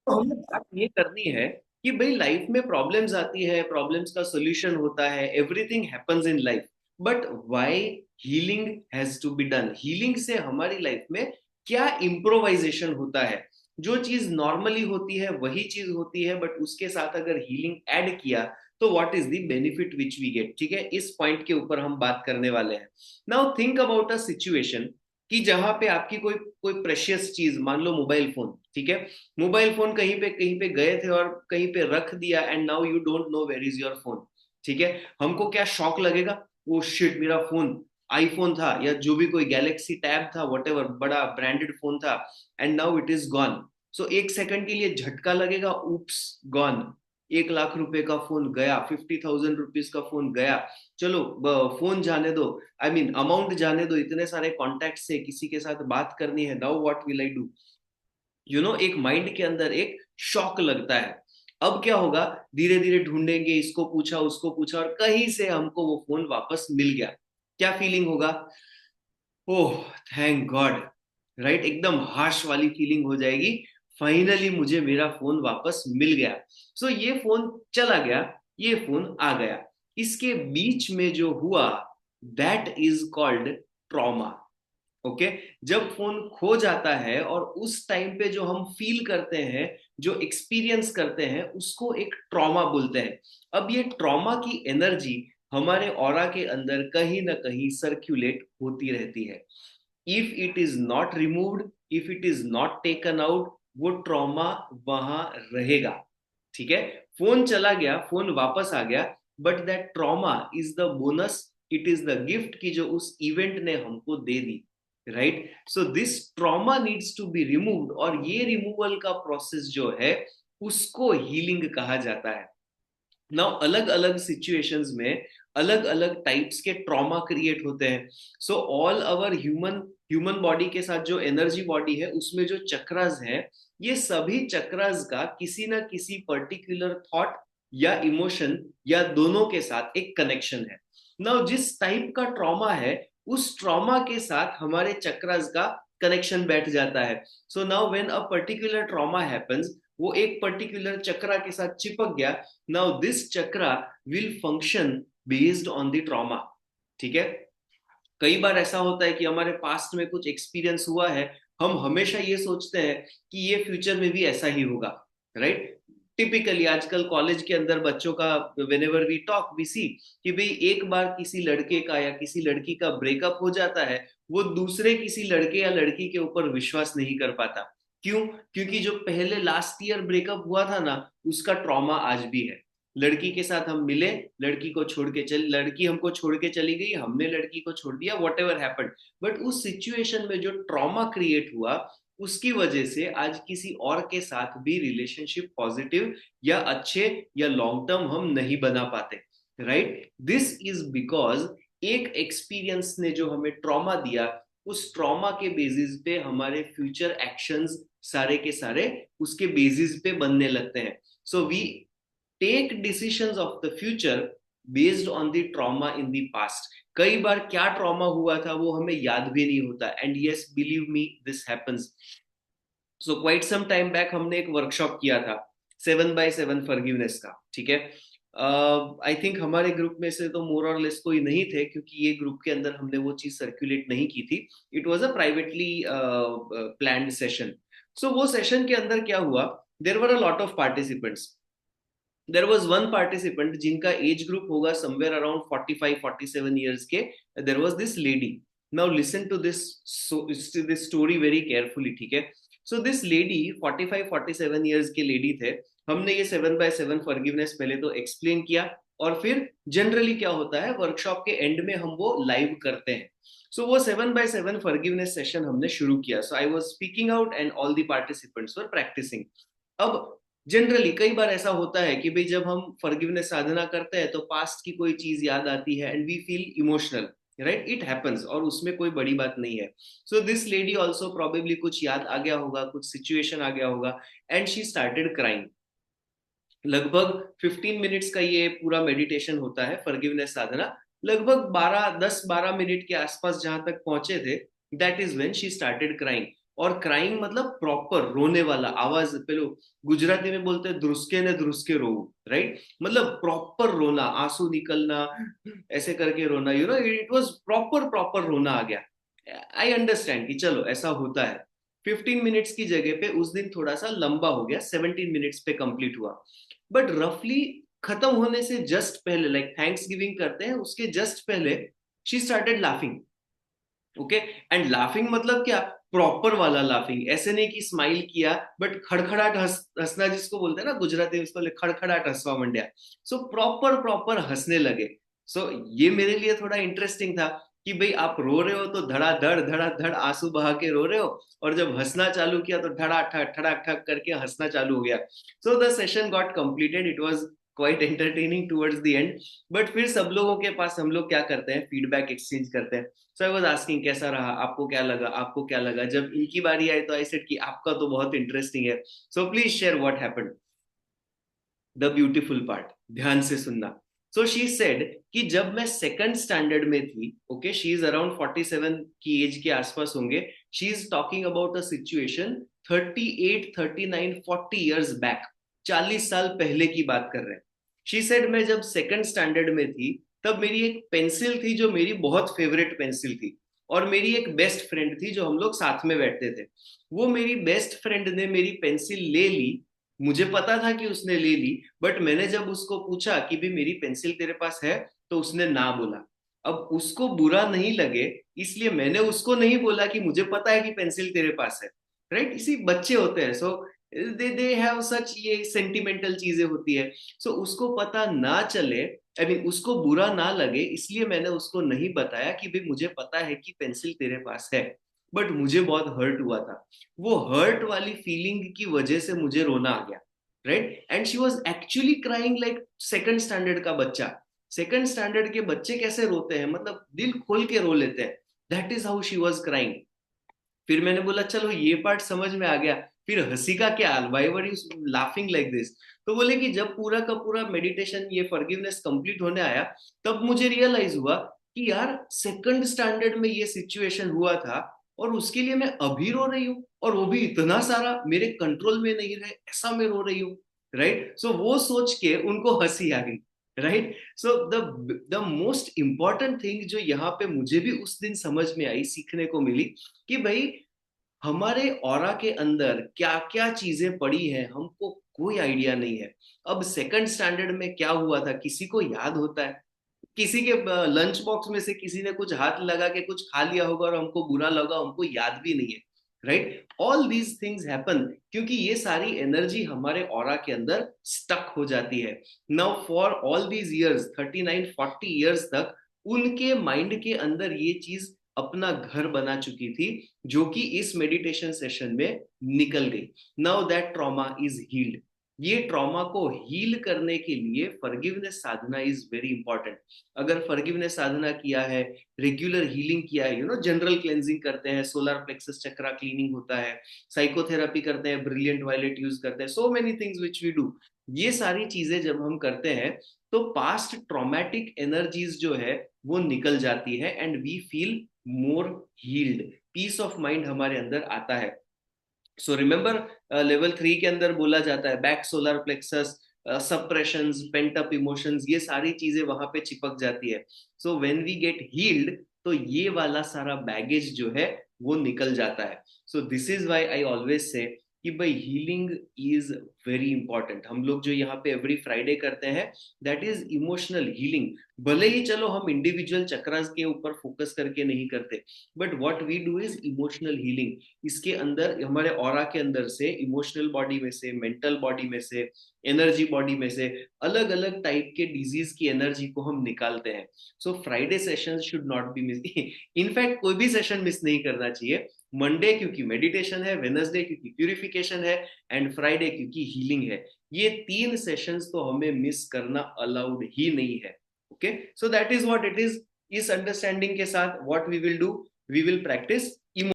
तो हमें बात ये करनी है कि भाई लाइफ में प्रॉब्लम्स आती है, प्रॉब्लम्स का सोल्यूशन होता है, everything happens in life, but why healing has to be done? Healing से हमारी लाइफ में क्या इम्प्रोवाइजेशन होता है? जो चीज नॉर्मली होती है वही चीज होती है, बट उसके साथ अगर हीलिंग ऐड किया तो what is the benefit which we get? ठीक है, इस पॉइंट के ऊपर हम बात करने वाले हैं। Now think about a situation कि जहां पे आपकी कोई कोई प्रेशियस चीज, मान लो मोबाइल फोन, ठीक है, मोबाइल फोन कहीं पे गए थे और कहीं पे रख दिया, and now you don't know where is your phone. ठीक है, हमको क्या शॉक लगेगा? वो शिट, मेरा फोन आईफोन था या जो भी कोई गैलेक्सी टैब था, वटेवर बड़ा ब्रांडेड फोन था, and now it is gone. So एक सेकंड के लिए झटका लगेगा, उप्स, गॉन। 1 लाख रुपए का फोन गया, 50,000 रुपीज का फोन गया। चलो, फोन जाने दो, आई मीन अमाउंट जाने दो, इतने सारे कॉन्टैक्ट से किसी के साथ बात करनी है, now what will I do? एक माइंड के अंदर एक शॉक लगता है। अब क्या होगा? धीरे धीरे ढूंढेंगे, इसको पूछा उसको पूछा, और कहीं से हमको वो फोन वापस मिल गया। क्या फीलिंग होगा? ओह, थैंक गॉड, राइट? एकदम हार्श वाली फीलिंग हो जाएगी। फाइनली मुझे मेरा फोन वापस मिल गया। सो ये फोन चला गया, ये फोन आ गया, इसके बीच में जो हुआ, that is called trauma. Okay, जब फोन खो जाता है और उस टाइम पे जो हम फील करते हैं, जो एक्सपीरियंस करते हैं, उसको एक ट्रॉमा बोलते हैं। अब ये ट्रॉमा की एनर्जी हमारे ऑरा के अंदर कहीं ना कहीं सर्क्यूलेट होती रहती है। If it is not removed, if it is not taken out, वो ट्रॉमा वहां रहेगा। ठीक है, फोन चला गया, फोन वापस आ गया, but that trauma is the bonus, it is the gift की जो उस इवेंट ने हमको दे दी। Right? So this trauma needs to be removed, और ये रिमूवल का प्रोसेस जो है उसको हीलिंग कहा जाता है। नाउ अलग अलग सिचुएशंस में अलग अलग टाइप्स के ट्रॉमा क्रिएट होते हैं। So all our human human body के साथ जो एनर्जी बॉडी है, उसमें जो चक्रास है, ये सभी चक्रास का किसी ना किसी पर्टिकुलर थॉट या इमोशन या दोनों के साथ एक कनेक्शन है। नाउ जिस टाइप का ट्रॉमा है, उस ट्रॉमा के साथ हमारे चक्रास का कनेक्शन बैठ जाता है। So now when a particular trauma happens, वो एक पर्टिकुलर चक्रा के साथ चिपक गया। Now this chakra will function based on the trauma. ठीक है, कई बार ऐसा होता है कि हमारे पास्ट में कुछ एक्सपीरियंस हुआ है, हम हमेशा ये सोचते हैं कि ये फ्यूचर में भी ऐसा ही होगा। राइट? टिपिकली आजकल कॉलेज के अंदर बच्चों का, whenever we talk we see, कि भाई एक बार किसी लड़के का या किसी लड़की का ब्रेकअप हो जाता है, वो दूसरे किसी लड़के या लड़की के ऊपर विश्वास नहीं कर पाता। क्यों? क्योंकि जो पहले लास्ट ईयर ब्रेकअप हुआ था ना, उसका ट्रॉमा आज भी है। लड़की के साथ हम मिले, लड़की हमको छोड़ के चली गई, हमने लड़की को छोड़ दिया, वॉट एवर हैपेंड, बट उस सिचुएशन में जो ट्रॉमा क्रिएट हुआ, उसकी वजह से आज किसी और के साथ भी रिलेशनशिप पॉजिटिव या अच्छे या लॉन्ग टर्म हम नहीं बना पाते। राइट? दिस इज बिकॉज एक एक्सपीरियंस ने जो हमें ट्रॉमा दिया, उस ट्रॉमा के बेसिस पे हमारे फ्यूचर एक्शंस सारे के सारे उसके बेसिस पे बनने लगते हैं। So we take decisions of the future based on the trauma in the past. कई बार क्या ट्रॉमा हुआ था वो हमें याद भी नहीं होता, and yes, believe me, this happens. So quite some time back हमने एक वर्कशॉप किया था 7x7 फॉरगिवनेस का। ठीक है, आई थिंक हमारे ग्रुप में से तो मोर और लेस कोई नहीं थे, क्योंकि ये ग्रुप के अंदर हमने वो चीज सर्कुलेट नहीं की थी। It was a privately planned session. So वो सेशन के अंदर क्या हुआ, there were a lot of participants. There was one participant जिनका एज ग्रुप होगा समवेयर अराउंड 45-47 ईयर्स के। There was this lady. Now listen to this story very carefully. ठीक है, सो दिस लेडी, 45-47 ईयर्स के लेडी थे। हमने ये 7x7 forgiveness पहले तो एक्सप्लेन किया, और फिर जनरली क्या होता है, वर्कशॉप के एंड में हम वो लाइव करते हैं। सो वो 7x7 फॉरगिवनेस सेशन हमने शुरू किया। So I was speaking out and all the participants were practising. अब जनरली कई बार ऐसा होता है कि भाई जब हम फॉरगिवनेस साधना करते हैं तो पास्ट की कोई चीज याद आती है and we feel emotional. Right? It happens, और उसमें कोई बड़ी बात नहीं है। So this lady also probably कुछ याद आ गया होगा, कुछ सिचुएशन आ गया होगा, एंड शी स्टार्टेड क्राइंग। लगभग 15 मिनट्स का ये पूरा मेडिटेशन होता है, फॉरगिवनेस साधना। लगभग 10-12 मिनट के आसपास जहां तक पहुंचे थे, that is when she started crying. और क्राइंग मतलब प्रॉपर रोने वाला आवाज, पेलो गुजराती में बोलते हैं ध्रुसके ने ध्रुसके रो, राइट, मतलब प्रॉपर रोना, आंसू निकलना, ऐसे करके रोना, you know, it was proper proper रोना आ गया। आई अंडरस्टैंड कि चलो ऐसा होता है। 15 मिनट्स की जगह पे उस दिन थोड़ा सा लंबा हो गया, 17 मिनट्स पे कंप्लीट हुआ। बट रफली खत्म होने से जस्ट पहले, लाइक थैंक्स गिविंग करते हैं उसके जस्ट पहले, she started laughing. Okay, and laughing मतलब क्या, प्रॉपर वाला लाफिंग, ऐसे नहीं कि स्माइल किया, बट खड़खड़ाट हंसना जिसको बोलते हैं ना गुजराती में, उसको खड़खड़ाट हंसवा मंड्या। सो प्रॉपर प्रॉपर हंसने लगे। सो ये मेरे लिए थोड़ा इंटरेस्टिंग था कि भाई आप रो रहे हो तो धड़ा धड़ आंसू बहा के रो रहे हो, और जब हंसना चालू किया तो धड़ाक ठक करके हंसना चालू हो गया। So the session got completed, it was quite entertaining towards the end. But फिर सब लोगों के पास हम लोग क्या करते हैं, फीडबैक एक्सचेंज करते हैं। सो आई वाज आस्किंग कैसा रहा, आपको क्या लगा, आपको क्या लगा। जब इनकी बारी आई तो आई सेड कि आपका तो बहुत इंटरेस्टिंग है, so please share what happened. The beautiful part, ध्यान से सुनना। सो शी सेड कि जब मैं सेकंड स्टैंडर्ड में थी, ओके, शी इज अराउंड 47 की एज के आसपास होंगे, she is talking about a situation 38 39 40 years back, 40 साल पहले की बात कर रहे हैं। शी सेड मैं जब सेकंड स्टैंडर्ड में थी, तब मेरी एक पेंसिल थी जो मेरी बहुत फेवरेट पेंसिल थी, और मेरी एक बेस्ट फ्रेंड थी जो हम लोग साथ में बैठते थे। वो मेरी बेस्ट फ्रेंड ने मेरी पेंसिल ले ली, मुझे पता था कि उसने ले ली, बट मैंने जब उसको पूछा कि भी मेरी पेंसिल तेरे पास है, तो उसने ना बोला। अब उसको बुरा नहीं लगे, इसलिए मैंने उसको नहीं बोला कि मुझे पता है कि पेंसिल तेरे पास है, राइट, इसी बच्चे होते हैं। सो दे हैव सच, ये सेंटिमेंटल चीजें होती है। सो उसको पता ना चले, आई मीन उसको बुरा ना लगे, इसलिए मैंने उसको नहीं बताया कि भाई मुझे पता है कि पेंसिल तेरे पास है। बट मुझे बहुत हर्ट हुआ था, वो हर्ट वाली फीलिंग की वजह से मुझे रोना आ गया, right, and she was actually crying like second standard का बच्चा। सेकंड स्टैंडर्ड के बच्चे कैसे रोते हैं, मतलब दिल खोल के रो लेते हैं, that is how she was crying. फिर मैंने बोला चलो ये पार्ट समझ में आ गया, फिर हंसी का क्या हाल, why were you laughing like this. तो बोले कि जब पूरा का पूरा मेडिटेशन, ये फॉरगिवनेस कंप्लीट होने आया, तब मुझे रियलाइज हुआ कि यार सेकंड स्टैंडर्ड में ये सिचुएशन हुआ था, और उसके लिए मैं अभी रो रही हूँ, और वो भी इतना सारा मेरे कंट्रोल में नहीं रहे, ऐसा मैं रो रही हूँ, राइट। सो वो सोच के उनको हंसी आ गई, right. So the most important thing जो यहाँ पे मुझे भी उस दिन समझ में आई, सीखने को मिली, कि भाई हमारे ऑरा के अंदर क्या क्या चीजें पड़ी हैं, हमको कोई आइडिया नहीं है। अब सेकंड स्टैंडर्ड में क्या हुआ था किसी को याद होता है? किसी के लंच बॉक्स में से किसी ने कुछ हाथ लगा के कुछ खा लिया होगा और हमको बुरा लगा, हमको याद भी नहीं है, right. All these things happen क्योंकि ये सारी एनर्जी हमारे ऑरा के अंदर स्टक हो जाती है। Now for all these years, 39 40 years तक उनके माइंड के अंदर ये चीज अपना घर बना चुकी थी, जो कि इस मेडिटेशन सेशन में निकल गई। Now that trauma is healed. ये ट्रॉमा को हील करने के लिए फॉरगिवनेस साधना इज वेरी इंपॉर्टेंट। अगर फॉरगिवनेस साधना किया है, रेगुलर हीलिंग किया है, यू नो, जनरल क्लेंजिंग करते हैं, सोलर प्लेक्सस चक्रा क्लीनिंग होता है, साइकोथेरेपी करते हैं, ब्रिलियंट वायलेट यूज करते हैं, so many things which we do. ये सारी चीजें जब हम करते हैं तो पास्ट ट्रॉमेटिक एनर्जीज जो है वो निकल जाती है, and we feel more healed, peace of mind हमारे अंदर आता है। सो रिमेंबर, लेवल 3 के अंदर बोला जाता है back solar plexus, suppressions, pent up emotions, ये सारी चीजें वहां पे चिपक जाती है। So when we get healed, तो ये वाला सारा बैगेज जो है वो निकल जाता है। So this is why I always say कि भाई हीलिंग इज वेरी इंपॉर्टेंट। हम लोग जो यहाँ पे एवरी फ्राइडे करते हैं, दैट इज इमोशनल हीलिंग। भले ही चलो हम इंडिविजुअल चक्रास के ऊपर फोकस करके नहीं करते, but what we do is emotional healing. इसके अंदर हमारे ऑरा के अंदर से, इमोशनल बॉडी में से, मेंटल बॉडी में से, एनर्जी बॉडी में से अलग अलग टाइप के डिजीज की एनर्जी को हम निकालते हैं। So Friday session should not be miss. In fact कोई भी सेशन मिस नहीं करना चाहिए। मंडे क्योंकि मेडिटेशन है, वेनसडे क्योंकि प्यूरिफिकेशन है, एंड फ्राइडे क्योंकि हीलिंग है। ये 3 सेशंस तो हमें मिस करना अलाउड ही नहीं है। Okay, so that is what it is. इस अंडरस्टैंडिंग के साथ what we will do, we will practice